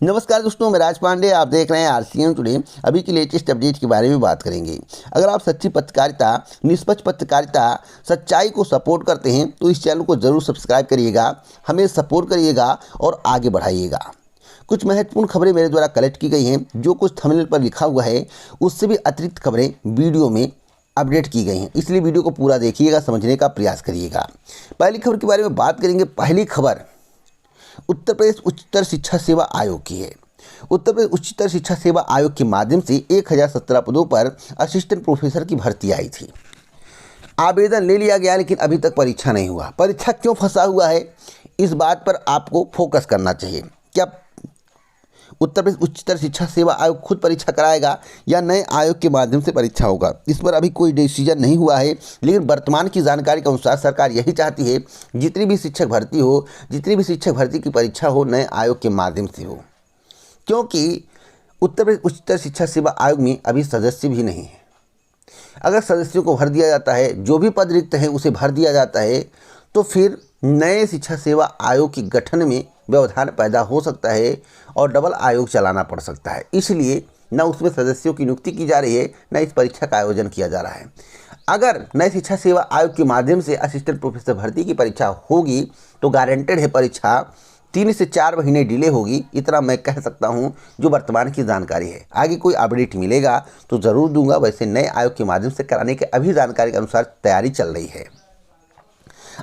नमस्कार दोस्तों, मैं राज पांडे। आप देख रहे हैं आरसीएम टुडे। अभी की लेटेस्ट अपडेट के बारे में बात करेंगे। अगर आप सच्ची पत्रकारिता, निष्पक्ष पत्रकारिता, सच्चाई को सपोर्ट करते हैं तो इस चैनल को जरूर सब्सक्राइब करिएगा, हमें सपोर्ट करिएगा और आगे बढ़ाइएगा। कुछ महत्वपूर्ण खबरें मेरे द्वारा कलेक्ट की गई हैं। जो कुछ थंबनेल पर लिखा हुआ है उससे भी अतिरिक्त खबरें वीडियो में अपडेट की गई हैं, इसलिए वीडियो को पूरा देखिएगा, समझने का प्रयास करिएगा। पहली खबर के बारे में बात करेंगे। पहली खबर उत्तर प्रदेश उच्चतर शिक्षा सेवा आयोग की है। उत्तर प्रदेश उच्चतर शिक्षा सेवा आयोग के माध्यम से 1017 पदों पर असिस्टेंट प्रोफेसर की भर्ती आई थी। आवेदन ले लिया गया लेकिन अभी तक परीक्षा नहीं हुआ। परीक्षा क्यों फंसा हुआ है, इस बात पर आपको फोकस करना चाहिए। क्या उत्तर प्रदेश उच्चतर शिक्षा सेवा आयोग खुद परीक्षा कराएगा या नए आयोग के माध्यम से परीक्षा होगा, इस पर अभी कोई डिसीजन नहीं हुआ है। लेकिन वर्तमान की जानकारी के अनुसार सरकार यही चाहती है जितनी भी शिक्षक भर्ती की परीक्षा हो नए आयोग के माध्यम से हो, क्योंकि उत्तर प्रदेश उच्चतर शिक्षा सेवा आयोग में अभी सदस्य भी नहीं है। अगर सदस्यों को भर दिया जाता है, जो भी पद रिक्त है उसे भर दिया जाता है, तो फिर नए शिक्षा सेवा आयोग के गठन में व्यवधान पैदा हो सकता है और डबल आयोग चलाना पड़ सकता है। इसलिए न उसमें सदस्यों की नियुक्ति की जा रही है, न इस परीक्षा का आयोजन किया जा रहा है। अगर नए शिक्षा सेवा आयोग के माध्यम से असिस्टेंट प्रोफेसर भर्ती की परीक्षा होगी तो गारंटेड है परीक्षा 3 से 4 महीने डिले होगी। इतना मैं कह सकता हूं, जो वर्तमान की जानकारी है। आगे कोई अपडेट मिलेगा तो ज़रूर दूंगा। वैसे नए आयोग के माध्यम से कराने के अभी जानकारी के अनुसार तैयारी चल रही है।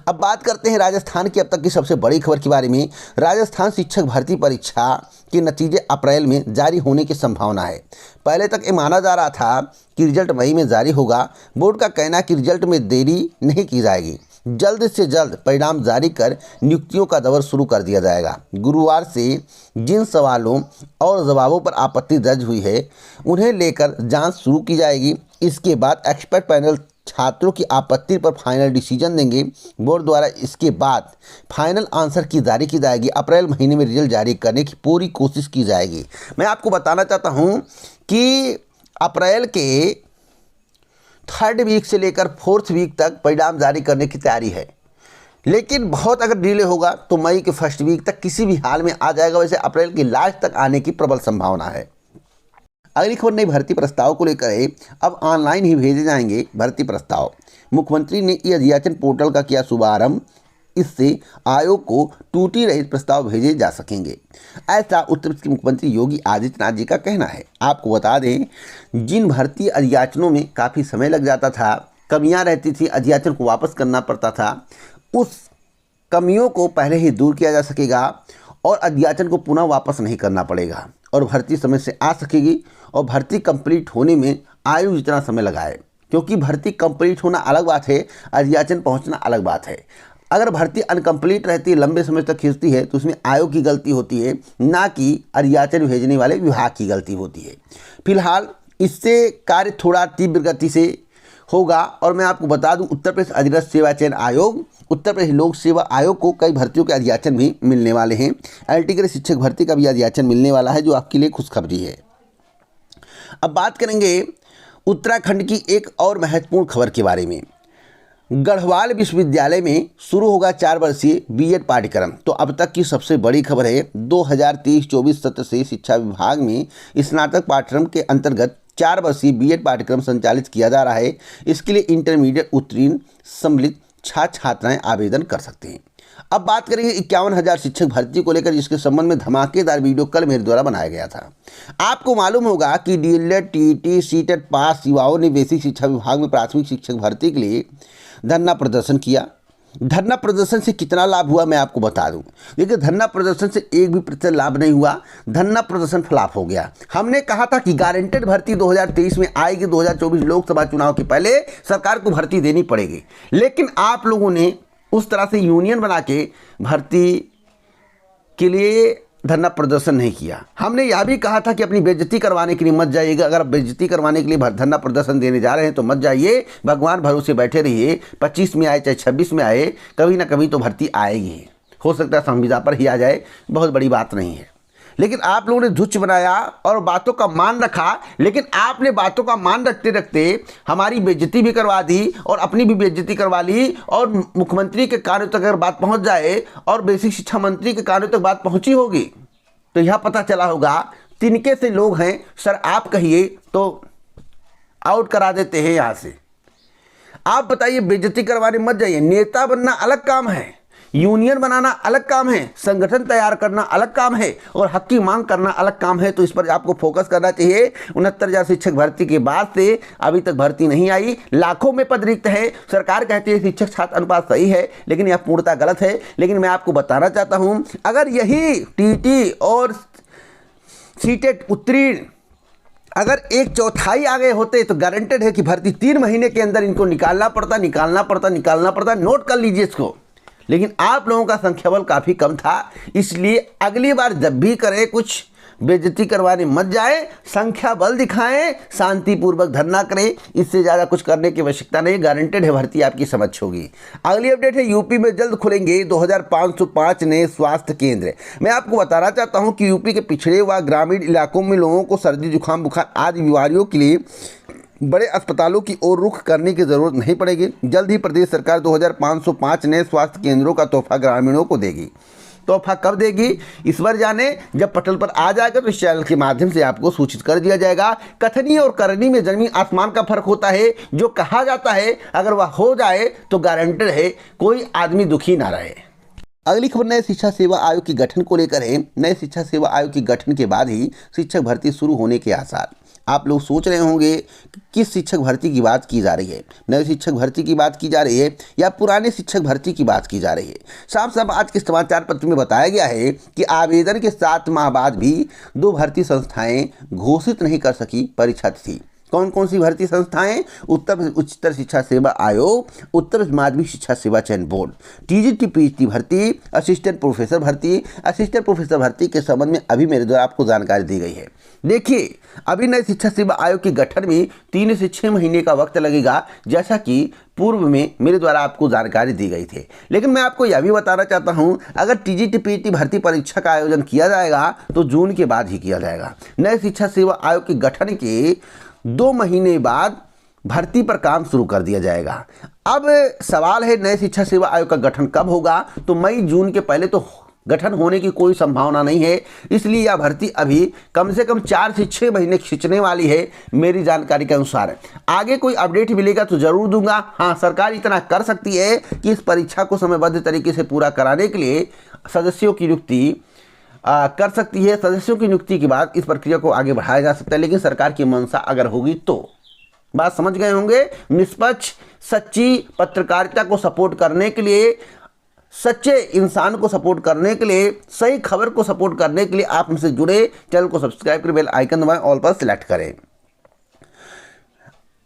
अब बात करते हैं राजस्थान की अब तक की सबसे बड़ी खबर के बारे में। राजस्थान शिक्षक भर्ती परीक्षा के नतीजे अप्रैल में जारी होने की संभावना है। पहले तक ये माना जा रहा था कि रिजल्ट मई में जारी होगा। बोर्ड का कहना है कि रिजल्ट में देरी नहीं की जाएगी, जल्द से जल्द परिणाम जारी कर नियुक्तियों का दौर शुरू कर दिया जाएगा। गुरुवार से जिन सवालों और जवाबों पर आपत्ति दर्ज हुई है उन्हें लेकर जांच शुरू की जाएगी। इसके बाद एक्सपर्ट पैनल छात्रों की आपत्ति पर फाइनल डिसीजन देंगे। बोर्ड द्वारा इसके बाद फाइनल आंसर की जारी की जाएगी। अप्रैल महीने में रिजल्ट जारी करने की पूरी कोशिश की जाएगी। मैं आपको बताना चाहता हूं कि अप्रैल के 3rd वीक से लेकर 4th वीक तक परिणाम जारी करने की तैयारी है। लेकिन बहुत अगर डिले होगा तो मई के 1st वीक तक किसी भी हाल में आ जाएगा। वैसे अप्रैल के लास्ट तक आने की प्रबल संभावना है। अगली खबर नई भर्ती प्रस्ताव को लेकर है। अब ऑनलाइन ही भेजे जाएंगे भर्ती प्रस्ताव। मुख्यमंत्री ने ई अध्याचन पोर्टल का किया शुभारंभ। इससे आयोग को त्रुटि रहित प्रस्ताव भेजे जा सकेंगे, ऐसा उत्तर प्रदेश के मुख्यमंत्री योगी आदित्यनाथ जी का कहना है। आपको बता दें, जिन भर्ती अध्याचनों में काफ़ी समय लग जाता था, कमियां रहती थी, अध्याचन को वापस करना पड़ता था, उस कमियों को पहले ही दूर किया जा सकेगा और अध्याचन को पुनः वापस नहीं करना पड़ेगा और भर्ती समय से आ सकेगी। और भर्ती कंप्लीट होने में आयोग जितना समय लगाए, क्योंकि भर्ती कंप्लीट होना अलग बात है, अध्याचन पहुंचना अलग बात है। अगर भर्ती अनकम्प्लीट रहती है, लंबे समय तक खींचती है, तो उसमें आयोग की गलती होती है, ना कि अध्याचन भेजने वाले विभाग की गलती होती है। फिलहाल इससे कार्य थोड़ा तीव्र गति से होगा। और मैं आपको बता दूं, उत्तर प्रदेश अधिरथ सेवा चयन आयोग, उत्तर प्रदेश लोक सेवा आयोग को कई भर्तियों के अध्याचन भी मिलने वाले हैं। एलटी ग्रेड शिक्षक भर्ती का भी अध्याचन मिलने वाला है, जो आपके लिए खुशखबरी है। अब बात करेंगे उत्तराखंड की एक और महत्वपूर्ण खबर के बारे में। गढ़वाल विश्वविद्यालय में शुरू होगा 4 वर्षीय बीएड पाठ्यक्रम। तो अब तक की सबसे बड़ी खबर है, 2023-24 सत्र से शिक्षा विभाग में स्नातक पाठ्यक्रम के अंतर्गत 4 वर्षीय बीएड पाठ्यक्रम संचालित किया जा रहा है। इसके लिए इंटरमीडिएट उत्तीर्ण सम्मिलित छात्र छात्राएं आवेदन कर सकते हैं। अब बात करेंगे 51,000 शिक्षक भर्ती को लेकर, जिसके संबंध में धमाकेदार वीडियो कल मेरे द्वारा बनाया गया था। आपको मालूम होगा कि डीएलएड, टीईटी, सीटेट पास युवाओं ने बेसिक शिक्षा विभाग में प्राथमिक शिक्षक भर्ती के लिए धरना प्रदर्शन किया। धरना प्रदर्शन से कितना लाभ हुआ मैं आपको बता दूं। देखिए, धरना प्रदर्शन से 1% लाभ नहीं हुआ, धरना प्रदर्शन फ्लॉप हो गया। हमने कहा था कि गारंटेड भर्ती 2023 में आएगी, 2024 लोकसभा चुनाव के पहले सरकार को भर्ती देनी पड़ेगी। लेकिन आप लोगों ने उस तरह से यूनियन बना के भर्ती के लिए धरना प्रदर्शन नहीं किया। हमने यह भी कहा था कि अपनी बेइज्जती करवाने के लिए मत जाइएगा। अगर आप बेइज्जती करवाने के लिए धरना प्रदर्शन देने जा रहे हैं तो मत जाइए, भगवान भरोसे बैठे रहिए। 25 में आए चाहे 26 में आए, कभी ना कभी तो भर्ती आएगी। हो सकता है संविदा पर ही आ जाए, बहुत बड़ी बात नहीं है। लेकिन आप लोगों ने धुच्च बनाया और बातों का मान रखा। लेकिन आपने बातों का मान रखते रखते हमारी बेइज्जती भी करवा दी और अपनी भी बेइज्जती करवा ली। और मुख्यमंत्री के कार्यों तक अगर बात पहुंच जाए और बेसिक शिक्षा मंत्री के कार्यों तक बात पहुंची होगी तो यह पता चला होगा तिनके से लोग हैं सर, आप कहिए तो आउट करा देते हैं यहाँ से। आप बताइए, बेइज्जती करवाने मत जाइए। नेता बनना अलग काम है, यूनियन बनाना अलग काम है, संगठन तैयार करना अलग काम है, और हक की मांग करना अलग काम है। तो इस पर आपको फोकस करना चाहिए। 69,000 शिक्षक भर्ती के बाद से अभी तक भर्ती नहीं आई, लाखों में पद रिक्त है। सरकार कहती है शिक्षक छात्र अनुपात सही है, लेकिन यह पूर्णतः गलत है। लेकिन मैं आपको बताना चाहता हूं, अगर यही टीटी और सीटेट उत्तीर्ण अगर 1/4 आ गए होते तो गारंटेड है कि भर्ती 3 महीने के अंदर इनको निकालना पड़ता। नोट कर लीजिए इसको। लेकिन आप लोगों का संख्याबल काफ़ी कम था, इसलिए अगली बार जब भी करें कुछ बेइज्जती करवाने मत जाए, संख्या बल दिखाएं, शांतिपूर्वक धरना करें। इससे ज़्यादा कुछ करने की आवश्यकता नहीं। गारंटेड है भर्ती आपकी समझ होगी। अगली अपडेट है, यूपी में जल्द खुलेंगे 2505 नए स्वास्थ्य केंद्र। मैं आपको बताना चाहता हूं कि यूपी के पिछड़े व ग्रामीण इलाकों में लोगों को सर्दी जुकाम बुखार आदि बीमारियों के लिए बड़े अस्पतालों की ओर रुख करने की जरूरत नहीं पड़ेगी। जल्द ही प्रदेश सरकार 2505 नए स्वास्थ्य केंद्रों का तोहफा ग्रामीणों को देगी। तोहफा कब देगी इस बार जाने, जब पटल पर आ जाएगा तो इस चैनल के माध्यम से आपको सूचित कर दिया जाएगा। कथनी और करनी में जमीन आसमान का फर्क होता है। जो कहा जाता है अगर वह हो जाए तो गारंटेड है कोई आदमी दुखी ना रहे। अगली खबर नए शिक्षा सेवा आयोग के गठन को लेकर है। नए शिक्षा सेवा आयोग के गठन के बाद ही शिक्षक भर्ती शुरू होने के आसार। आप लोग सोच रहे होंगे कि किस शिक्षक भर्ती की बात की जा रही है, नए शिक्षक भर्ती की बात की जा रही है या पुराने शिक्षक भर्ती की बात की जा रही है। साफ साफ आज के समाचार पत्र में बताया गया है कि आवेदन के 7 माह बाद भी 2 भर्ती संस्थाएं घोषित नहीं कर सकी परीक्षा तिथि। कौन कौन सी भर्ती संस्थाएं? उत्तर प्रदेश उच्चतर शिक्षा सेवा आयोग, उत्तर प्रदेश माध्यमिक शिक्षा सेवा चयन बोर्ड, टीजीटी पीएचडी भर्ती, असिस्टेंट प्रोफेसर भर्ती। असिस्टेंट प्रोफेसर भर्ती के संबंध में अभी मेरे द्वारा आपको जानकारी दी गई है। देखिए, अभी नए शिक्षा सेवा आयोग के गठन में 3 से 6 महीने का वक्त लगेगा, जैसा कि पूर्व में मेरे द्वारा आपको जानकारी दी गई थी। लेकिन मैं आपको यह भी बताना चाहता हूं, अगर टीजीटी पीएचडी भर्ती परीक्षा का आयोजन किया जाएगा तो जून के बाद ही किया जाएगा। नए शिक्षा सेवा आयोग के गठन के 2 महीने बाद भर्ती पर काम शुरू कर दिया जाएगा। अब सवाल है नए शिक्षा सेवा आयोग का गठन कब होगा? तो मई जून के पहले तो गठन होने की कोई संभावना नहीं है। इसलिए यह भर्ती अभी कम से कम 4 से 6 महीने खींचने वाली है मेरी जानकारी के अनुसार। आगे कोई अपडेट मिलेगा तो जरूर दूंगा। हाँ, सरकार इतना कर सकती है कि इस परीक्षा को समयबद्ध तरीके से पूरा कराने के लिए सदस्यों की नियुक्ति कर सकती है। सदस्यों की नियुक्ति के बाद इस प्रक्रिया को आगे बढ़ाया जा सकता है। लेकिन सरकार की मंशा अगर होगी तो, बात समझ गए होंगे। निष्पक्ष सच्ची पत्रकारिता को सपोर्ट करने के लिए, सच्चे इंसान को सपोर्ट करने के लिए, सही खबर को सपोर्ट करने के लिए आप हमसे जुड़े। चैनल को सब्सक्राइब करें, बेल आइकन दबाएं, ऑल पर सिलेक्ट करें।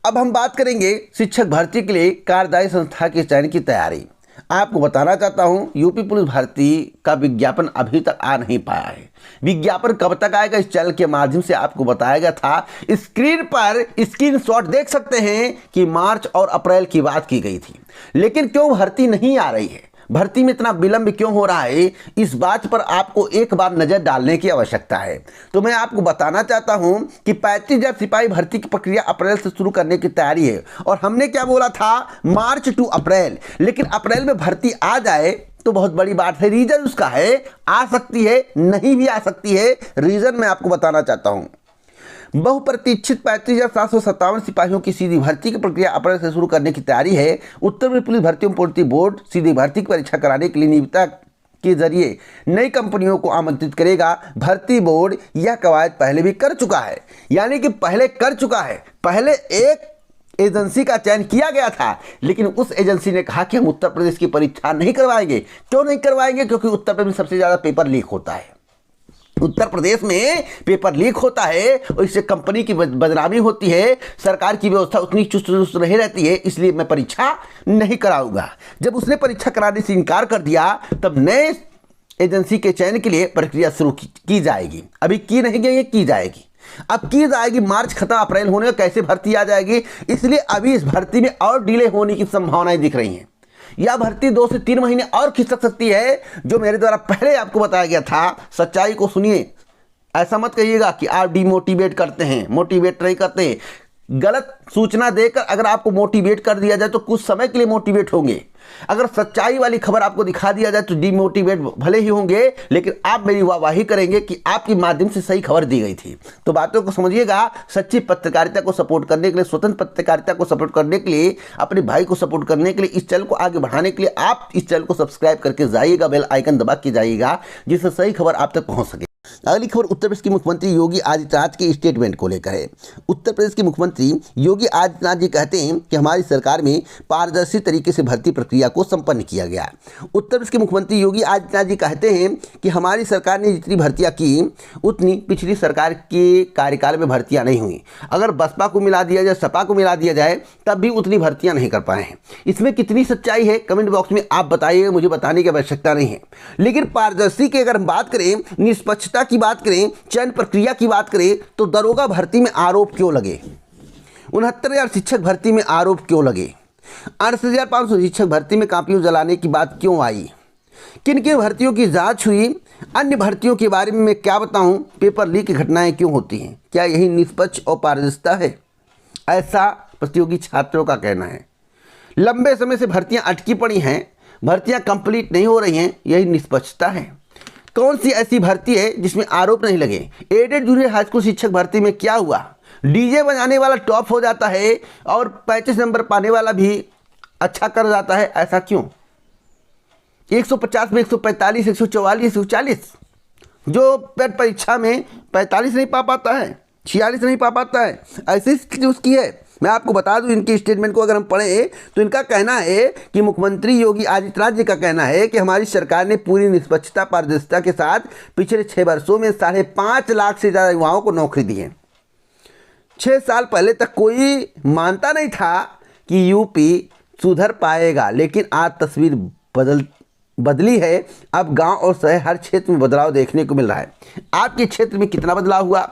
अब हम बात करेंगे शिक्षक भर्ती के लिए कार्यदायी संस्था के चयन की तैयारी। आपको बताना चाहता हूं, यूपी पुलिस भर्ती का विज्ञापन अभी तक आ नहीं पाया है। विज्ञापन कब तक आएगा इस चैनल के माध्यम से आपको बताया गया था। स्क्रीन पर स्क्रीनशॉट देख सकते हैं कि मार्च और अप्रैल की बात की गई थी, लेकिन क्यों भर्ती नहीं आ रही है, भर्ती में इतना विलंब क्यों हो रहा है, इस बात पर आपको एक बार नजर डालने की आवश्यकता है। तो मैं आपको बताना चाहता हूं कि 35,000 सिपाही भर्ती की प्रक्रिया अप्रैल से शुरू करने की तैयारी है। और हमने क्या बोला था, मार्च टू अप्रैल। लेकिन अप्रैल में भर्ती आ जाए तो बहुत बड़ी बात है। रीजन उसका है, आ सकती है, नहीं भी आ सकती है। रीजन मैं आपको बताना चाहता हूं। बहुप्रतीक्षित 35,757 सिपाहियों की सीधी भर्ती की प्रक्रिया अप्रैल से शुरू करने की तैयारी है। उत्तर प्रदेश पुलिस भर्ती एवं पूर्ति बोर्ड सीधी भर्ती की परीक्षा कराने के लिए नियोक्ता के जरिए नई कंपनियों को आमंत्रित करेगा। भर्ती बोर्ड यह कवायद पहले भी कर चुका है, यानी कि पहले कर चुका है। पहले एक एजेंसी का चयन किया गया था, लेकिन उस एजेंसी ने कहा कि हम उत्तर प्रदेश की परीक्षा नहीं करवाएंगे। क्यों नहीं करवाएंगे? क्योंकि उत्तर प्रदेश में सबसे ज़्यादा पेपर लीक होता है। उत्तर प्रदेश में पेपर लीक होता है और इससे कंपनी की बदनामी होती है, सरकार की व्यवस्था उतनी चुस्त नहीं रहती है। इसलिए मैं परीक्षा नहीं कराऊंगा। जब उसने परीक्षा कराने से इनकार कर दिया, तब नए एजेंसी के चयन के लिए प्रक्रिया शुरू की जाएगी। अभी की नहीं गई है, की जाएगी। अब की जाएगी। मार्च खत्म, अप्रैल होने का कैसे भर्ती आ जाएगी? इसलिए अभी इस भर्ती में और डिले होने की संभावनाएं दिख रही हैं। यह भर्ती 2 से 3 महीने और खिंच सकती है, जो मेरे द्वारा पहले आपको बताया गया था। सच्चाई को सुनिए, ऐसा मत कहिएगा कि आप डिमोटिवेट करते हैं, मोटिवेट नहीं करते। गलत सूचना देकर अगर आपको मोटिवेट कर दिया जाए तो कुछ समय के लिए मोटिवेट होंगे, अगर सच्चाई वाली खबर आपको दिखा दिया जाए तो डिमोटिवेट भले ही होंगे, लेकिन आप मेरी वाहवाही करेंगे कि आपके माध्यम से सही खबर दी गई थी। तो बातों को समझिएगा, सच्ची पत्रकारिता को सपोर्ट करने के लिए, स्वतंत्र पत्रकारिता को सपोर्ट करने के लिए, अपने भाई को सपोर्ट करने के लिए, इस चैनल को आगे बढ़ाने के लिए आप इस चैनल को सब्सक्राइब करके जाइएगा, बेल आइकन दबा के जाइएगा, जिससे सही खबर आप तक पहुंच सके। अगली खबर उत्तर प्रदेश के मुख्यमंत्री योगी आदित्यनाथ के स्टेटमेंट को लेकर है। उत्तर प्रदेश के मुख्यमंत्री योगी आदित्यनाथ जी कहते हैं कि हमारी सरकार में पारदर्शी तरीके से भर्ती प्रक्रिया को संपन्न किया गया। उत्तर प्रदेश के मुख्यमंत्री योगी आदित्यनाथ जी कहते हैं कि हमारी सरकार ने जितनी भर्तियां की उतनी पिछली सरकार के कार्यकाल में भर्तियां नहीं हुई। अगर बसपा को मिला दिया जाए, सपा को मिला दिया जाए, तब भी उतनी भर्तियां नहीं कर पाए हैं। इसमें कितनी सच्चाई है कमेंट बॉक्स में आप बताइए, मुझे बताने की आवश्यकता नहीं है। लेकिन पारदर्शी की अगर हम बात करें, निष्पक्षता की बात करें, चयन प्रक्रिया की बात करें, तो दरोगा भर्ती में आरोप क्यों लगे? 69,000 शिक्षक भर्ती में आरोप क्यों लगे? 68,500 शिक्षक भर्ती में कापियों जलाने की बात क्यों आई? किन किन भर्तियों की जांच हुई? अन्य भर्तियों के बारे में मैं क्या बताऊं? पेपर लीक की घटनाएं क्यों होती हैं? क्या यही निष्पक्ष और पारदर्शिता है? ऐसा प्रतियोगी छात्रों का कहना है। लंबे समय से भर्तियां अटकी पड़ी हैं, भर्तियां कंप्लीट नहीं हो रही हैं, यही निष्पक्षता है। कौन सी ऐसी भर्ती है जिसमें आरोप नहीं लगे? एडेड जूनियर हाई स्कूल शिक्षक भर्ती में क्या हुआ? डीजे बजाने वाला टॉप हो जाता है और 35 नंबर पाने वाला भी अच्छा कर जाता है, ऐसा क्यों? 150 में 145, 144, 140, जो पेट परीक्षा में 45 नहीं पा पाता है, 46 नहीं पा पाता है, ऐसी स्थिति उसकी है। मैं आपको बता दूं, इनके स्टेटमेंट को अगर हम पढ़ें तो इनका कहना है कि मुख्यमंत्री योगी आदित्यनाथ जी का कहना है कि हमारी सरकार ने पूरी निष्पक्षता पारदर्शिता के साथ पिछले 6 वर्षों में 5.5 लाख से ज़्यादा युवाओं को नौकरी दी है। 6 साल पहले तक कोई मानता नहीं था कि यूपी सुधर पाएगा, लेकिन आज तस्वीर बदली है। अब गांव और शहर हर क्षेत्र में बदलाव देखने को मिल रहा है। आपके क्षेत्र में कितना बदलाव हुआ?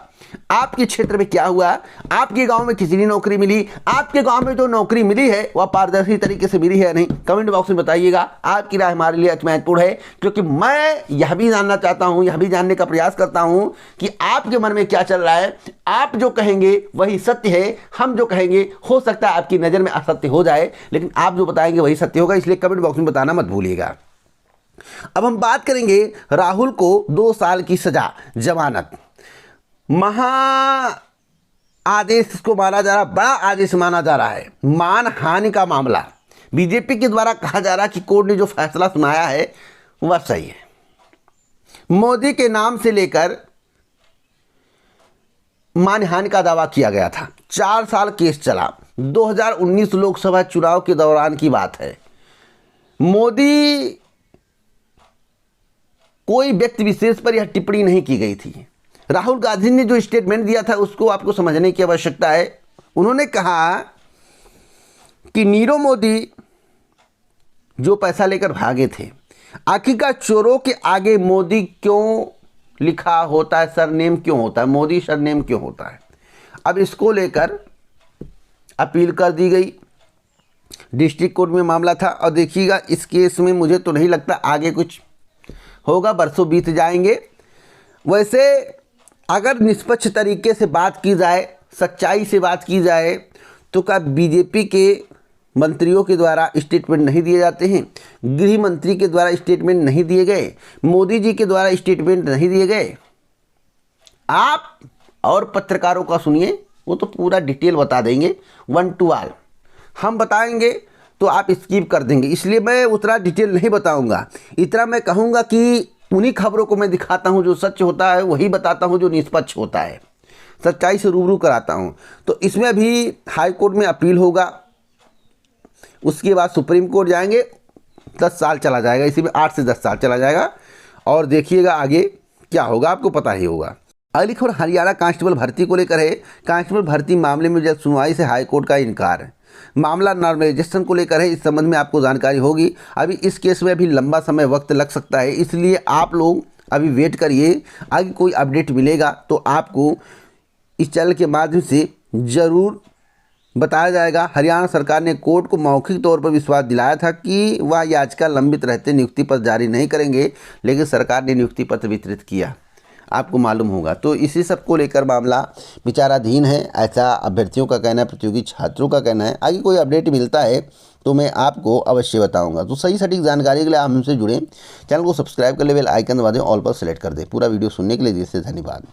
आपके क्षेत्र में क्या हुआ? आपके गांव में किसी ने नौकरी मिली? आपके गांव में जो नौकरी मिली है वह पारदर्शी तरीके से मिली है नहीं? कमेंट बॉक्स में बताइएगा। आपकी राय हमारे लिए अति महत्वपूर्ण है, क्योंकि मैं यह भी जानना चाहता हूं, यह भी जानने का प्रयास करता हूं कि आपके मन में क्या चल रहा है। आप जो कहेंगे वही सत्य है, हम जो कहेंगे हो सकता है आपकी नज़र में असत्य हो जाए, लेकिन आप जो बताएंगे वही सत्य होगा। इसलिए कमेंट बॉक्स में बताना मत भूलिएगा। अब हम बात करेंगे राहुल को 2 साल की सजा, जमानत। महा आदेश इसको माना जा रहा, बड़ा आदेश माना जा रहा है। मानहानि का मामला बीजेपी के द्वारा कहा जा रहा कि कोर्ट ने जो फैसला सुनाया है वह सही है। मोदी के नाम से लेकर मानहानि का दावा किया गया था। 4 साल केस चला। 2019 लोकसभा चुनाव के दौरान की बात है। मोदी कोई व्यक्ति विशेष पर यह टिप्पणी नहीं की गई थी। राहुल गांधी ने जो स्टेटमेंट दिया था उसको आपको समझने की आवश्यकता है। उन्होंने कहा कि नीरव मोदी जो पैसा लेकर भागे थे, आखिरकार चोरों के आगे मोदी क्यों लिखा होता है, सरनेम क्यों होता है, मोदी सरनेम क्यों होता है? अब इसको लेकर अपील कर दी गई। डिस्ट्रिक्ट कोर्ट में मामला था और देखिएगा इस केस में मुझे तो नहीं लगता आगे कुछ होगा, बरसों बीत जाएंगे। वैसे अगर निष्पक्ष तरीके से बात की जाए, सच्चाई से बात की जाए, तो क्या बीजेपी के मंत्रियों के द्वारा स्टेटमेंट नहीं दिए जाते हैं? गृह मंत्री के द्वारा स्टेटमेंट नहीं दिए गए? मोदी जी के द्वारा स्टेटमेंट नहीं दिए गए? आप और पत्रकारों का सुनिए, वो तो पूरा डिटेल बता देंगे, 1 to all। हम बताएंगे तो आप स्किप कर देंगे, इसलिए मैं उतना डिटेल नहीं बताऊंगा। इतना मैं कहूंगा कि उन्हीं खबरों को मैं दिखाता हूं जो सच होता है, वही बताता हूं जो निष्पक्ष होता है, सच्चाई से रूबरू कराता हूं। तो इसमें भी हाई कोर्ट में अपील होगा, उसके बाद सुप्रीम कोर्ट जाएंगे, 10 साल चला जाएगा, इसी में 8 से 10 साल चला जाएगा। और देखिएगा आगे क्या होगा, आपको पता ही होगा। अगली खबर हरियाणा कांस्टेबल भर्ती को लेकर है। कांस्टेबल भर्ती मामले में जल्द सुनवाई से हाईकोर्ट का इनकार। मामला नॉर्मलाइजेशन को लेकर है, इस संबंध में आपको जानकारी होगी। अभी इस केस में अभी लंबा समय वक्त लग सकता है, इसलिए आप लोग अभी वेट करिए। आगे कोई अपडेट मिलेगा तो आपको इस चैनल के माध्यम से ज़रूर बताया जाएगा। हरियाणा सरकार ने कोर्ट को मौखिक तौर पर विश्वास दिलाया था कि वह याचिका लंबित रहते नियुक्ति पत्र जारी नहीं करेंगे, लेकिन सरकार ने नियुक्ति पत्र वितरित किया। आपको मालूम होगा। तो इसी सब को लेकर मामला विचाराधीन है, ऐसा अभ्यर्थियों का कहना है, प्रतियोगी छात्रों का कहना है। आगे कोई अपडेट मिलता है तो मैं आपको अवश्य बताऊंगा। तो सही सटीक जानकारी के लिए आप हमसे जुड़ें, चैनल को सब्सक्राइब कर ले, बेल आइकन दबा दें, ऑल पर सेलेक्ट कर दें। पूरा वीडियो सुनने के लिए दिल से धन्यवाद।